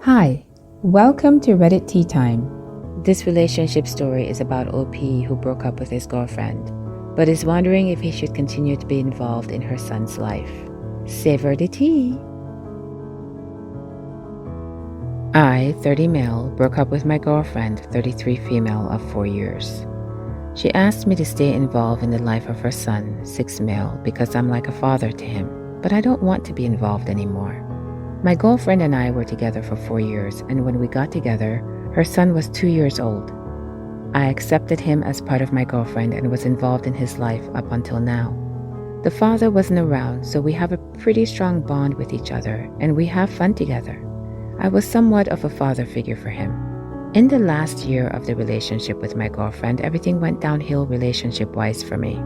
Hi, welcome to Reddit Tea Time. This relationship story is about OP who broke up with his girlfriend, but is wondering if he should continue to be involved in her son's life. Savor the tea. I, 30 male, broke up with my girlfriend, 33 female, of 4 years. She asked me to stay involved in the life of her son, 6 male, because I'm like a father to him, but I don't want to be involved anymore. My girlfriend and I were together for 4 years, and when we got together, her son was 2 years old. I accepted him as part of my girlfriend and was involved in his life up until now. The father wasn't around, so we have a pretty strong bond with each other, and we have fun together. I was somewhat of a father figure for him. In the last year of the relationship with my girlfriend, everything went downhill relationship-wise for me.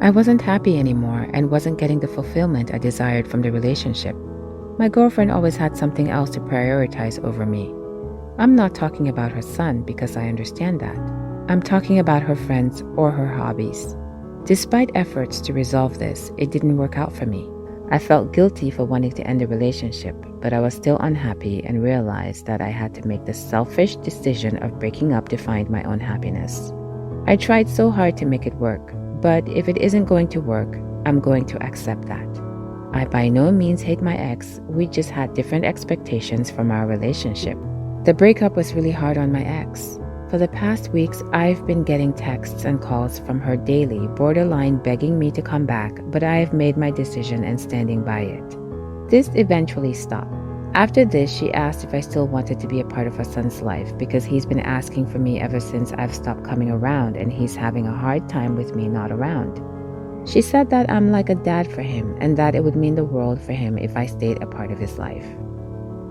I wasn't happy anymore and wasn't getting the fulfillment I desired from the relationship. My girlfriend always had something else to prioritize over me. I'm not talking about her son because I understand that. I'm talking about her friends or her hobbies. Despite efforts to resolve this, it didn't work out for me. I felt guilty for wanting to end the relationship, but I was still unhappy and realized that I had to make the selfish decision of breaking up to find my own happiness. I tried so hard to make it work, but if it isn't going to work, I'm going to accept that. I by no means hate my ex, we just had different expectations from our relationship. The breakup was really hard on my ex. For the past weeks, I've been getting texts and calls from her daily, borderline begging me to come back, but I have made my decision and standing by it. This eventually stopped. After this, she asked if I still wanted to be a part of her son's life because he's been asking for me ever since I've stopped coming around and he's having a hard time with me not around. She said that I'm like a dad for him and that it would mean the world for him if I stayed a part of his life.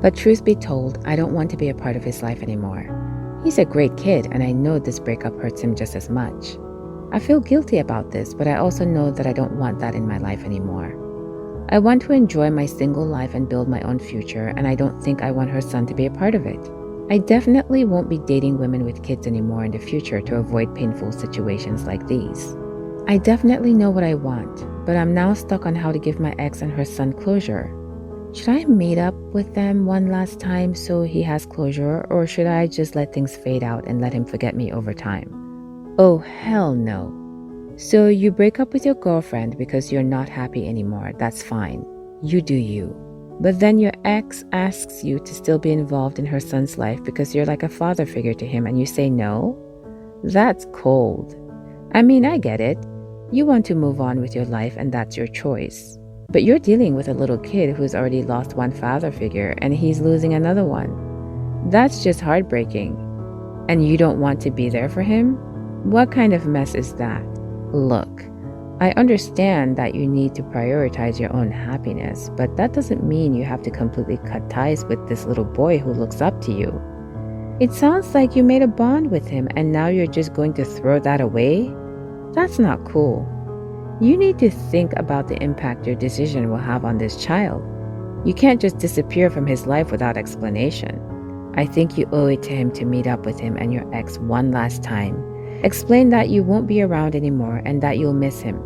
But truth be told, I don't want to be a part of his life anymore. He's a great kid and I know this breakup hurts him just as much. I feel guilty about this, but I also know that I don't want that in my life anymore. I want to enjoy my single life and build my own future, and I don't think I want her son to be a part of it. I definitely won't be dating women with kids anymore in the future to avoid painful situations like these. I definitely know what I want, but I'm now stuck on how to give my ex and her son closure. Should I meet up with them one last time so he has closure, or should I just let things fade out and let him forget me over time? Oh, hell no. So you break up with your girlfriend because you're not happy anymore. That's fine. You do you. But then your ex asks you to still be involved in her son's life because you're like a father figure to him and you say no? That's cold. I mean, I get it. You want to move on with your life and that's your choice. But you're dealing with a little kid who's already lost one father figure and he's losing another one. That's just heartbreaking. And you don't want to be there for him? What kind of mess is that? Look, I understand that you need to prioritize your own happiness, but that doesn't mean you have to completely cut ties with this little boy who looks up to you. It sounds like you made a bond with him and now you're just going to throw that away? That's not cool. You need to think about the impact your decision will have on this child. You can't just disappear from his life without explanation. I think you owe it to him to meet up with him and your ex one last time. Explain that you won't be around anymore and that you'll miss him.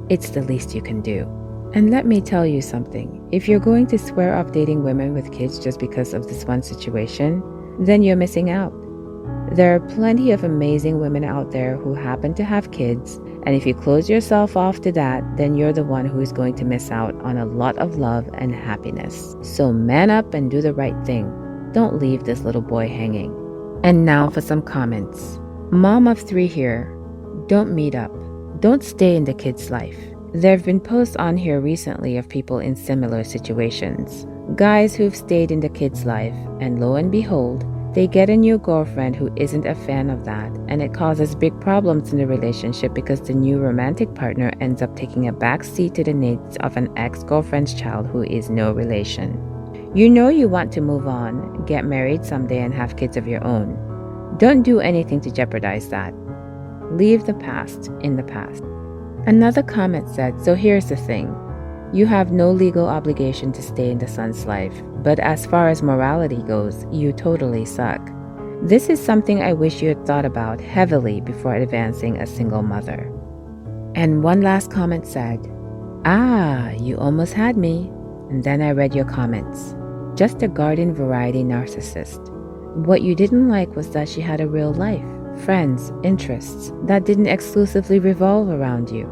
It's the least you can do. And let me tell you something. If you're going to swear off dating women with kids just because of this one situation, then you're missing out. There are plenty of amazing women out there who happen to have kids, and if you close yourself off to that, then you're the one who is going to miss out on a lot of love and happiness. So man up and do the right thing. Don't leave this little boy hanging. And now for some comments. Mom of 3 here. Don't meet up. Don't stay in the kid's life. There have been posts on here recently of people in similar situations. Guys who've stayed in the kid's life, and lo and behold, they get a new girlfriend who isn't a fan of that, and it causes big problems in the relationship because the new romantic partner ends up taking a back seat to the needs of an ex-girlfriend's child who is no relation. You know you want to move on, get married someday and have kids of your own. Don't do anything to jeopardize that. Leave the past in the past. Another comment said, so here's the thing. You have no legal obligation to stay in the son's life, but as far as morality goes, you totally suck. This is something I wish you had thought about heavily before advancing a single mother. And one last comment said, ah, you almost had me. And then I read your comments. just a garden variety narcissist. What you didn't like was that she had a real life, friends, interests that didn't exclusively revolve around you.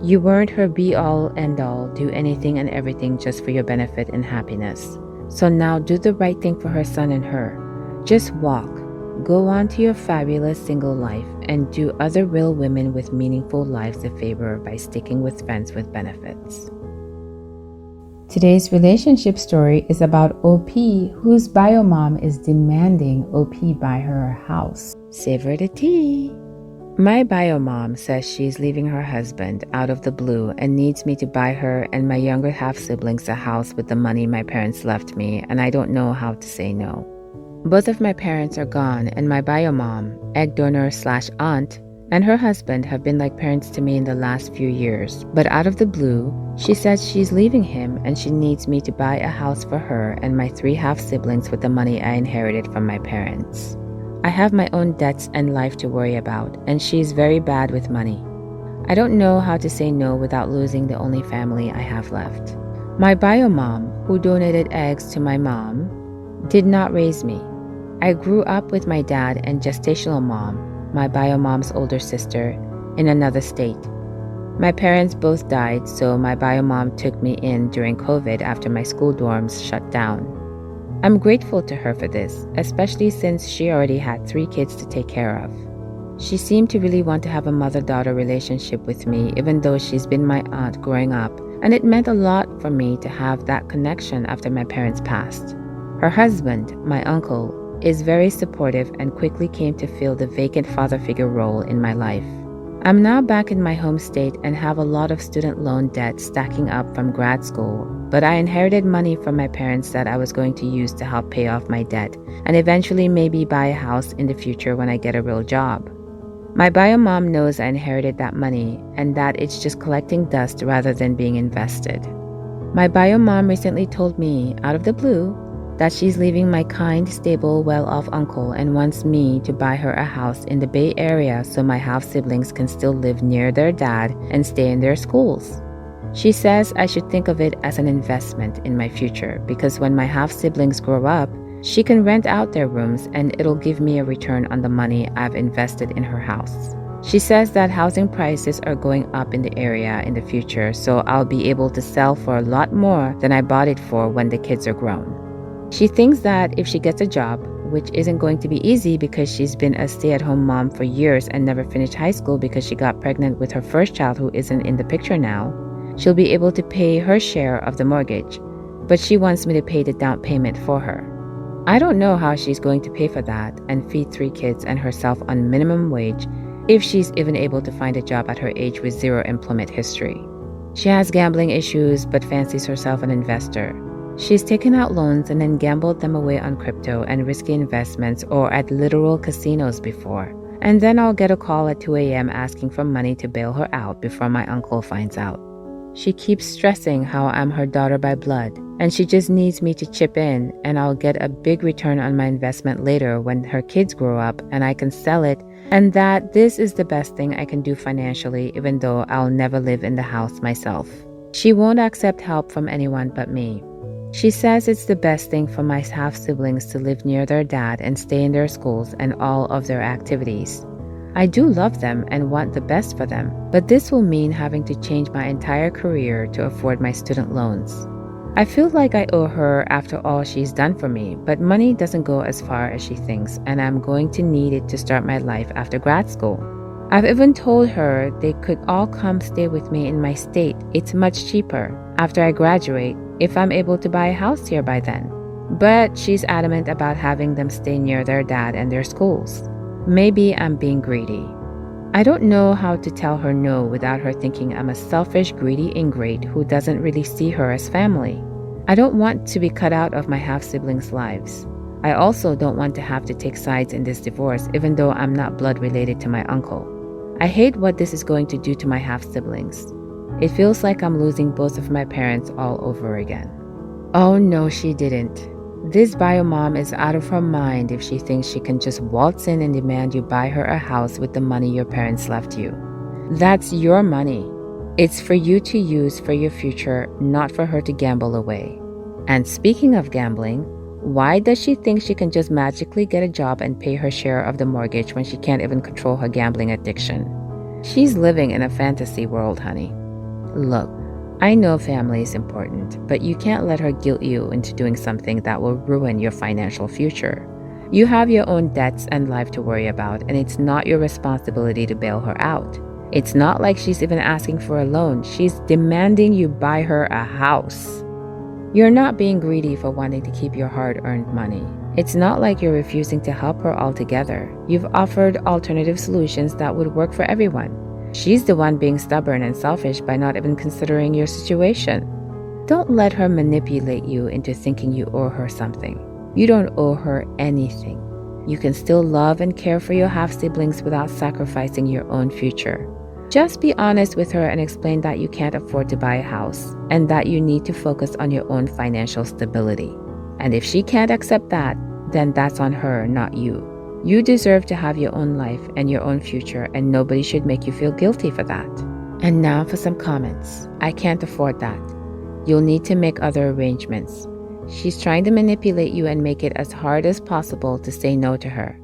You weren't her be-all, end-all, do anything and everything just for your benefit and happiness. So now do the right thing for her son and her. Just walk. Go on to your fabulous single life and do other real women with meaningful lives a favor by sticking with friends with benefits. Today's relationship story is about OP, whose bio mom is demanding OP buy her a house. Savor the tea. My bio mom says she's leaving her husband out of the blue and needs me to buy her and my younger half-siblings a house with the money my parents left me, and I don't know how to say no. Both of my parents are gone, and my bio mom, egg donor/aunt, and her husband have been like parents to me in the last few years. But out of the blue, she says she's leaving him and she needs me to buy a house for her and my 3 half-siblings with the money I inherited from my parents. I have my own debts and life to worry about, and she's very bad with money. I don't know how to say no without losing the only family I have left. My bio mom, who donated eggs to my mom, did not raise me. I grew up with my dad and gestational mom, my bio mom's older sister, in another state. My parents both died, so my bio mom took me in during COVID after my school dorms shut down. I'm grateful to her for this, especially since she already had 3 kids to take care of. She seemed to really want to have a mother-daughter relationship with me, even though she's been my aunt growing up, and it meant a lot for me to have that connection after my parents passed. Her husband, my uncle, is very supportive and quickly came to fill the vacant father figure role in my life. I'm now back in my home state and have a lot of student loan debt stacking up from grad school, but I inherited money from my parents that I was going to use to help pay off my debt and eventually maybe buy a house in the future when I get a real job. My bio mom knows I inherited that money and that it's just collecting dust rather than being invested. My bio mom recently told me, out of the blue, that she's leaving my kind, stable, well-off uncle and wants me to buy her a house in the Bay Area so my half-siblings can still live near their dad and stay in their schools. She says I should think of it as an investment in my future because when my half-siblings grow up, she can rent out their rooms and it'll give me a return on the money I've invested in her house. She says that housing prices are going up in the area in the future, so I'll be able to sell for a lot more than I bought it for when the kids are grown. She thinks that if she gets a job, which isn't going to be easy because she's been a stay-at-home mom for years and never finished high school because she got pregnant with her first child who isn't in the picture now, she'll be able to pay her share of the mortgage, but she wants me to pay the down payment for her. I don't know how she's going to pay for that and feed 3 kids and herself on minimum wage if she's even able to find a job at her age with 0 employment history. She has gambling issues but fancies herself an investor. She's taken out loans and then gambled them away on crypto and risky investments or at literal casinos before. And then I'll get a call at 2 a.m. asking for money to bail her out before my uncle finds out. She keeps stressing how I'm her daughter by blood, and she just needs me to chip in and I'll get a big return on my investment later when her kids grow up and I can sell it, and that this is the best thing I can do financially even though I'll never live in the house myself. She won't accept help from anyone but me. She says it's the best thing for my half-siblings to live near their dad and stay in their schools and all of their activities. I do love them and want the best for them, but this will mean having to change my entire career to afford my student loans. I feel like I owe her after all she's done for me, but money doesn't go as far as she thinks, and I'm going to need it to start my life after grad school. I've even told her they could all come stay with me in my state. It's much cheaper after I graduate if I'm able to buy a house here by then. But she's adamant about having them stay near their dad and their schools. Maybe I'm being greedy. I don't know how to tell her no without her thinking I'm a selfish, greedy ingrate who doesn't really see her as family. I don't want to be cut out of my half-siblings' lives. I also don't want to have to take sides in this divorce even though I'm not blood related to my uncle. I hate what this is going to do to my half-siblings. It feels like I'm losing both of my parents all over again. Oh no, she didn't. This bio mom is out of her mind if she thinks she can just waltz in and demand you buy her a house with the money your parents left you. That's your money. It's for you to use for your future, not for her to gamble away. And speaking of gambling, why does she think she can just magically get a job and pay her share of the mortgage when she can't even control her gambling addiction? She's living in a fantasy world, honey. Look, I know family is important, but you can't let her guilt you into doing something that will ruin your financial future. You have your own debts and life to worry about, and it's not your responsibility to bail her out. It's not like she's even asking for a loan. She's demanding you buy her a house. You're not being greedy for wanting to keep your hard-earned money. It's not like you're refusing to help her altogether. You've offered alternative solutions that would work for everyone. She's the one being stubborn and selfish by not even considering your situation. Don't let her manipulate you into thinking you owe her something. You don't owe her anything. You can still love and care for your half-siblings without sacrificing your own future. Just be honest with her and explain that you can't afford to buy a house and that you need to focus on your own financial stability. And if she can't accept that, then that's on her, not you. You deserve to have your own life and your own future, and nobody should make you feel guilty for that. And now for some comments. I can't afford that. You'll need to make other arrangements. She's trying to manipulate you and make it as hard as possible to say no to her.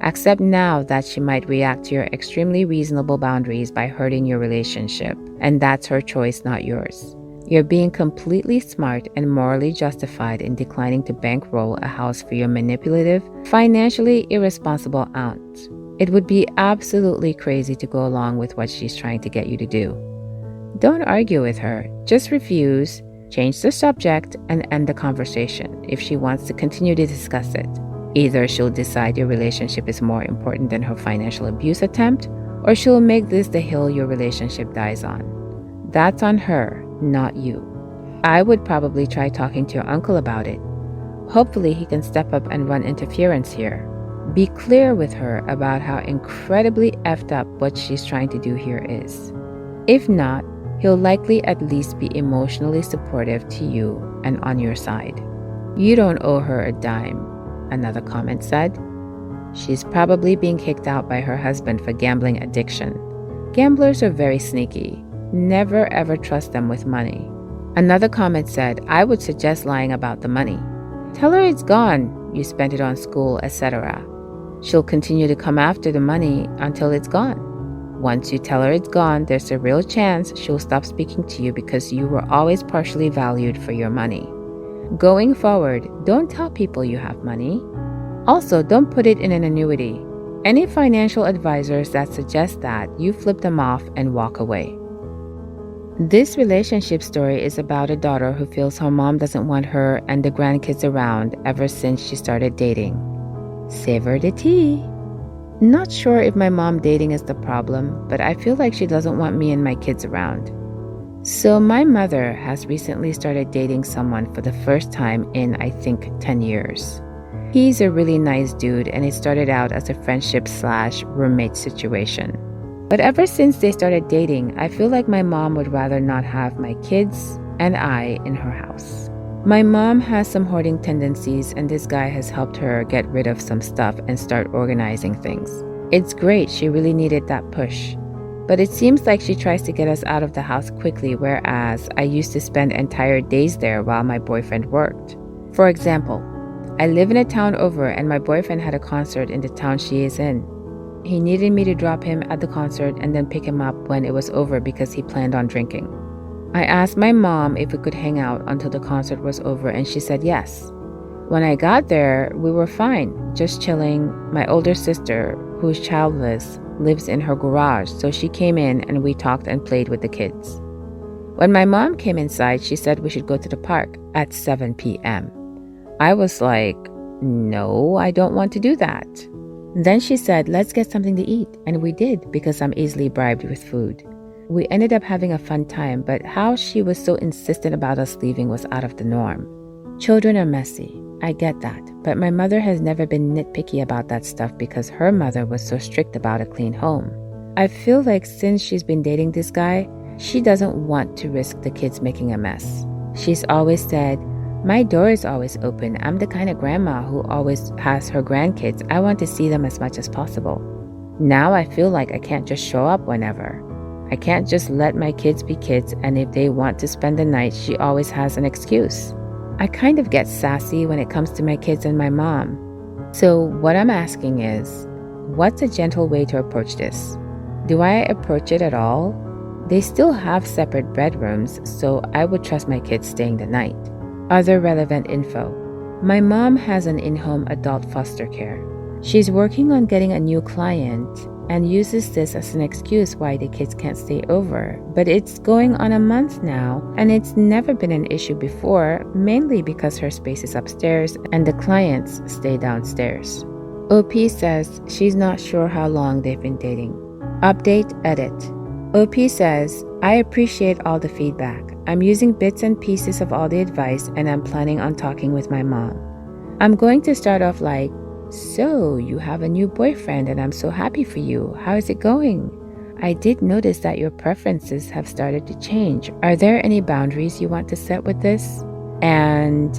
Accept now that she might react to your extremely reasonable boundaries by hurting your relationship, and that's her choice, not yours. You're being completely smart and morally justified in declining to bankroll a house for your manipulative, financially irresponsible aunt. It would be absolutely crazy to go along with what she's trying to get you to do. Don't argue with her. Just refuse, change the subject, and end the conversation if she wants to continue to discuss it. Either she'll decide your relationship is more important than her financial abuse attempt, or she'll make this the hill your relationship dies on. That's on her, not you. I would probably try talking to your uncle about it. Hopefully he can step up and run interference here. Be clear with her about how incredibly effed up what she's trying to do here is. If not, he'll likely at least be emotionally supportive to you and on your side. You don't owe her a dime, another comment said. She's probably being kicked out by her husband for gambling addiction. Gamblers are very sneaky. Never ever trust them with money. Another comment said, I would suggest lying about the money. Tell her it's gone, you spent it on school, etc. She'll continue to come after the money until it's gone. Once you tell her it's gone, there's a real chance she'll stop speaking to you because you were always partially valued for your money. Going forward, don't tell people you have money. Also, don't put it in an annuity. Any financial advisors that suggest that, you flip them off and walk away. This relationship story is about a daughter who feels her mom doesn't want her and the grandkids around ever since she started dating. Savor the tea. Not sure if my mom dating is the problem, but I feel like she doesn't want me and my kids around. So my mother has recently started dating someone for the first time in, I think, 10 years. He's a really nice dude, and it started out as a friendship/roommate situation. But ever since they started dating, I feel like my mom would rather not have my kids and I in her house. My mom has some hoarding tendencies, and this guy has helped her get rid of some stuff and start organizing things. It's great, she really needed that push. But it seems like she tries to get us out of the house quickly, whereas I used to spend entire days there while my boyfriend worked. For example, I live in a town over and my boyfriend had a concert in the town she is in. He needed me to drop him at the concert and then pick him up when it was over because he planned on drinking. I asked my mom if we could hang out until the concert was over and she said yes. When I got there, we were fine, just chilling. My older sister, who's childless, lives in her garage, so she came in and we talked and played with the kids. When my mom came inside, she said we should go to the park at 7 p.m. I was like, no, I don't want to do that. Then she said, let's get something to eat, and we did because I'm easily bribed with food. We ended up having a fun time, but how she was so insistent about us leaving was out of the norm. Children are messy, I get that, but my mother has never been nitpicky about that stuff because her mother was so strict about a clean home. I feel like since she's been dating this guy, she doesn't want to risk the kids making a mess. She's always said, my door is always open. I'm the kind of grandma who always has her grandkids. I want to see them as much as possible. Now I feel like I can't just show up whenever. I can't just let my kids be kids, and if they want to spend the night, she always has an excuse. I kind of get sassy when it comes to my kids and my mom. So what I'm asking is, what's a gentle way to approach this? Do I approach it at all? They still have separate bedrooms, so I would trust my kids staying the night. Other relevant info. My mom has an in-home adult foster care. She's working on getting a new client and uses this as an excuse why the kids can't stay over. But it's going on a month now, and it's never been an issue before, mainly because her space is upstairs and the clients stay downstairs. OP says she's not sure how long they've been dating. Update edit. OP says, I appreciate all the feedback. I'm using bits and pieces of all the advice, and I'm planning on talking with my mom. I'm going to start off like, so you have a new boyfriend and I'm so happy for you. How is it going? I did notice that your preferences have started to change. Are there any boundaries you want to set with this? And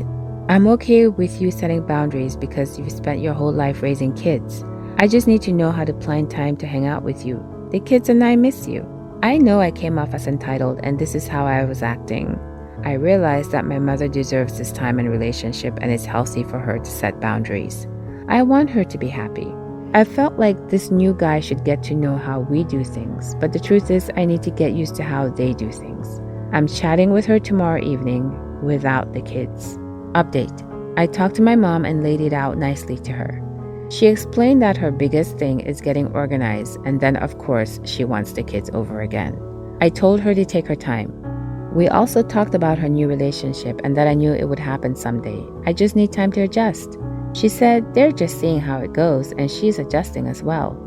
I'm okay with you setting boundaries because you've spent your whole life raising kids. I just need to know how to plan time to hang out with you. The kids and I miss you. I know I came off as entitled and this is how I was acting. I realized that my mother deserves this time and relationship and it's healthy for her to set boundaries. I want her to be happy. I felt like this new guy should get to know how we do things, but the truth is I need to get used to how they do things. I'm chatting with her tomorrow evening without the kids. Update. I talked to my mom and laid it out nicely to her. She explained that her biggest thing is getting organized, and then of course she wants the kids over again. I told her to take her time. We also talked about her new relationship and that I knew it would happen someday. I just need time to adjust. She said they're just seeing how it goes and she's adjusting as well.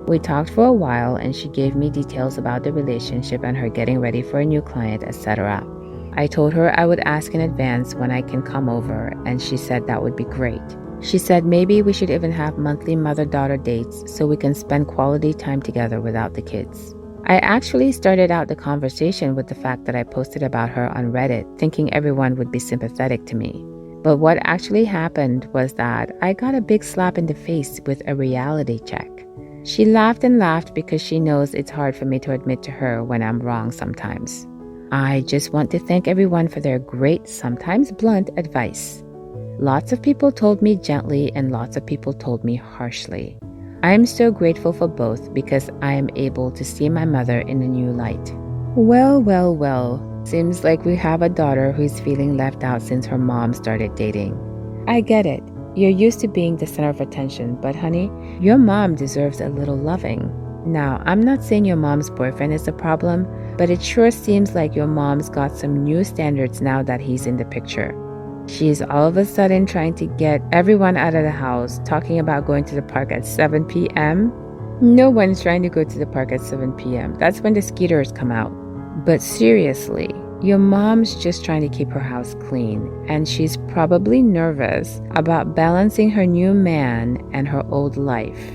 We talked for a while and she gave me details about the relationship and her getting ready for a new client, etc. I told her I would ask in advance when I can come over, and she said that would be great. She said maybe we should even have monthly mother-daughter dates so we can spend quality time together without the kids. I actually started out the conversation with the fact that I posted about her on Reddit, thinking everyone would be sympathetic to me. But what actually happened was that I got a big slap in the face with a reality check. She laughed and laughed because she knows it's hard for me to admit to her when I'm wrong sometimes. I just want to thank everyone for their great, sometimes blunt advice. Lots of people told me gently and lots of people told me harshly. I am so grateful for both because I am able to see my mother in a new light. Well, well, well. Seems like we have a daughter who's feeling left out since her mom started dating. I get it. You're used to being the center of attention, but honey, your mom deserves a little loving. Now, I'm not saying your mom's boyfriend is the problem, but it sure seems like your mom's got some new standards now that he's in the picture. She's all of a sudden trying to get everyone out of the house, talking about going to the park at 7 p.m. No one's trying to go to the park at 7 p.m. That's when the skeeters come out. But seriously, your mom's just trying to keep her house clean, and she's probably nervous about balancing her new man and her old life.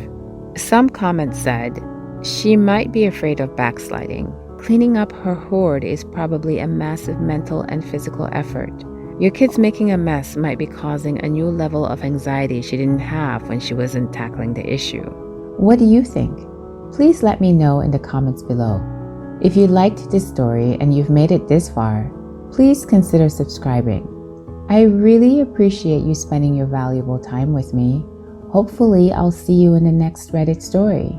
Some comments said, she might be afraid of backsliding. Cleaning up her hoard is probably a massive mental and physical effort. Your kid's making a mess might be causing a new level of anxiety she didn't have when she wasn't tackling the issue. What do you think? Please let me know in the comments below. If you liked this story and you've made it this far, please consider subscribing. I really appreciate you spending your valuable time with me. Hopefully, I'll see you in the next Reddit story.